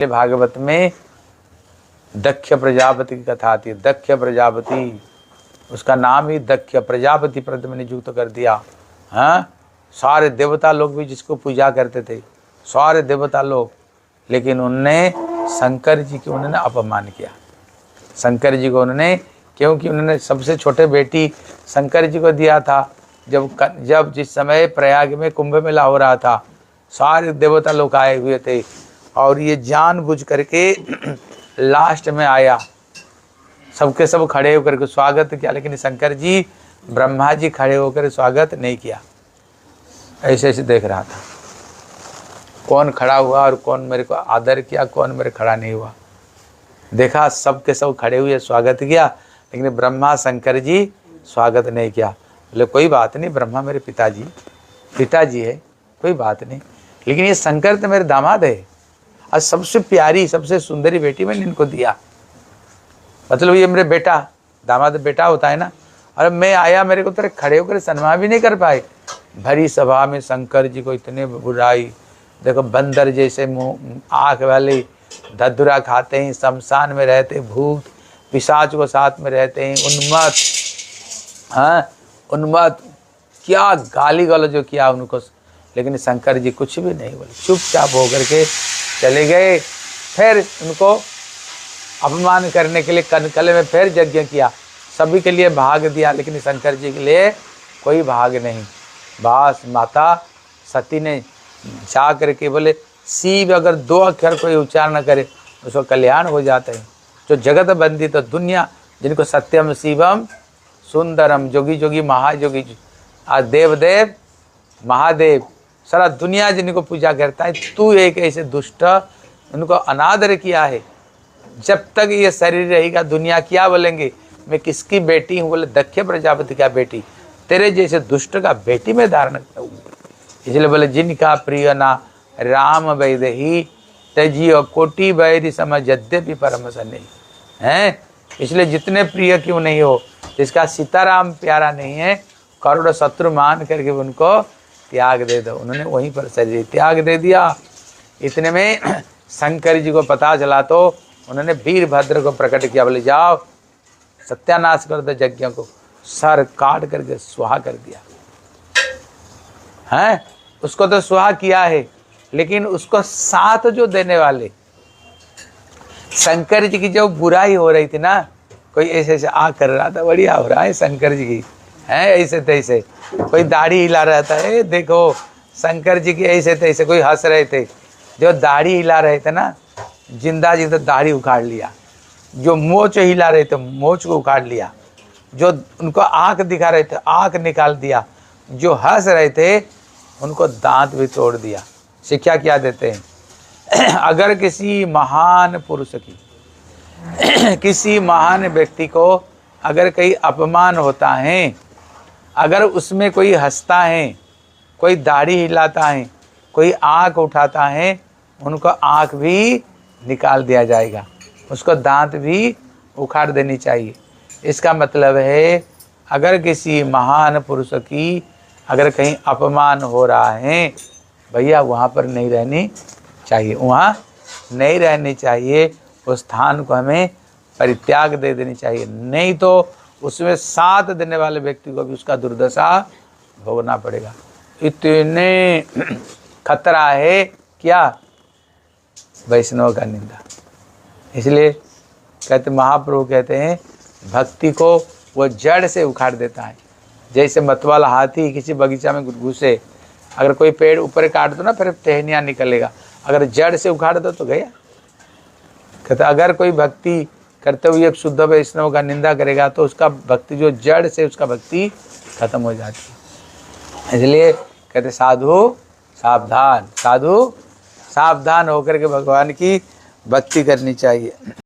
भागवत में दक्ष प्रजापति की कथा आती है। दक्ष प्रजापति, उसका नाम ही दक्ष प्रजापति पद में नियुक्त कर दिया। हाँ, सारे देवता लोग भी जिसको पूजा करते थे, सारे देवता लोग, लेकिन उनने शंकर जी की उन्होंने अपमान किया। शंकर जी को उन्होंने, क्योंकि उन्होंने सबसे छोटे बेटी शंकर जी को दिया था। जब जिस समय प्रयाग में कुंभ मेला हो रहा था, सारे देवता लोग आए हुए थे और ये जानबूझ करके लास्ट में आया, सबके सब खड़े होकर के स्वागत किया, लेकिन शंकर जी, ब्रह्मा जी खड़े होकर स्वागत नहीं किया। ऐसे ऐसे देख रहा था कौन खड़ा हुआ और कौन मेरे को आदर किया, कौन मेरे खड़ा नहीं हुआ। देखा सबके सब खड़े हुए स्वागत किया, लेकिन ब्रह्मा शंकर जी स्वागत नहीं किया। बोले कोई बात नहीं, ब्रह्मा मेरे पिताजी है, कोई बात नहीं, लेकिन ये शंकर तो मेरे दामाद है और सबसे प्यारी सबसे सुंदरी बेटी मैंने इनको दिया, मतलब ये मेरे बेटा, दामाद बेटा होता है ना। और मैं आया, मेरे को तेरे खड़े होकर सम्मान भी नहीं कर पाए। भरी सभा में शंकर जी को इतने बुराई, देखो बंदर जैसे मुँह आँख वाले, धधुरा खाते हैं, शमशान में रहते, भूत पिशाच को साथ में रहते हैं, उन्मत्त, हाँ उन्मत्त, क्या गाली गलौज जो किया उनको, लेकिन शंकर जी कुछ भी नहीं बोले, चुपचाप होकर के चले गए। फिर उनको अपमान करने के लिए कनकले में फिर यज्ञ किया, सभी के लिए भाग दिया, लेकिन शंकर जी के लिए कोई भाग नहीं। बस माता सती ने जा करके बोले, शिव अगर 2 अक्षर कोई उच्चारण करे उसको कल्याण हो जाता है। जो जगत बंदी तो दुनिया, जिनको सत्यम शिवम सुंदरम, जोगी जोगी महाजोगी, देव देव महादेव, सारा दुनिया जिनको पूजा करता है, तू एक ऐसे दुष्ट, उनको अनादर किया है। जब तक ये शरीर रहेगा दुनिया क्या बोलेंगे, मैं किसकी बेटी हूँ, बोले दक्ष प्रजापति का बेटी, तेरे जैसे दुष्ट का बेटी में धारण करूँगी। इसलिए बोले जिनका प्रिय ना राम वैदेही, तजियो कोटि वैरी समझ यद्यपि परम सन्निहि हैं। इसलिए जितने प्रिय क्यों नहीं हो, जिसका सीताराम प्यारा नहीं है, करोड़ शत्रु मान करके उनको त्याग दे दो। उन्होंने वहीं पर शरीर त्याग दे दिया। इतने में शंकर जी को पता चला तो उन्होंने वीरभद्र को प्रकट किया, बोले जाओ सत्यानाश कर दो यज्ञ को, सर काट करके सुहा कर दिया है। उसको तो सुहा किया है, लेकिन उसको साथ जो देने वाले, शंकर जी की जो बुराई हो रही थी ना, कोई ऐसे ऐसे आ कर रहा था, बढ़िया हो रहा है शंकर जी की, है ऐसे तैसे, कोई दाढ़ी हिला रहा था, देखो शंकर जी की ऐसे तैसे, कोई हंस रहे थे, जो दाढ़ी हिला रहे थे ना, जिंदा जी तो दाढ़ी उखाड़ लिया, जो मोच हिला रहे थे मोच को उखाड़ लिया, जो उनको आँख दिखा रहे थे आँख निकाल दिया, जो हंस रहे थे उनको दांत भी तोड़ दिया। शिक्षा क्या देते हैं, अगर किसी महान पुरुष की, किसी महान व्यक्ति को अगर कहीं अपमान होता है, अगर उसमें कोई हंसता है, कोई दाढ़ी हिलाता है, कोई आँख उठाता है, उनको आँख भी निकाल दिया जाएगा, उसको दांत भी उखाड़ देनी चाहिए। इसका मतलब है अगर किसी महान पुरुष की अगर कहीं अपमान हो रहा है, भैया वहाँ पर नहीं रहनी चाहिए, वहाँ नहीं रहनी चाहिए, उस स्थान को हमें परित्याग दे देनी चाहिए, नहीं तो उसमें साथ देने वाले व्यक्ति को भी उसका दुर्दशा भोगना पड़ेगा। इतने खतरा है क्या, वैष्णव का निंदा। इसलिए कहते महाप्रभु कहते हैं भक्ति को वो जड़ से उखाड़ देता है। जैसे मतवाला हाथी किसी बगीचा में घुसे, अगर कोई पेड़ ऊपर काट दो ना, फिर टहनियाँ निकलेगा, अगर जड़ से उखाड़ दो तो गया। कहते अगर कोई भक्ति करते हुए एक शुद्ध वैष्णव का निंदा करेगा तो उसका भक्ति, जो जड़ से उसका भक्ति खत्म हो जाती है। इसलिए कहते साधु सावधान, साधु सावधान होकर के भगवान की भक्ति करनी चाहिए।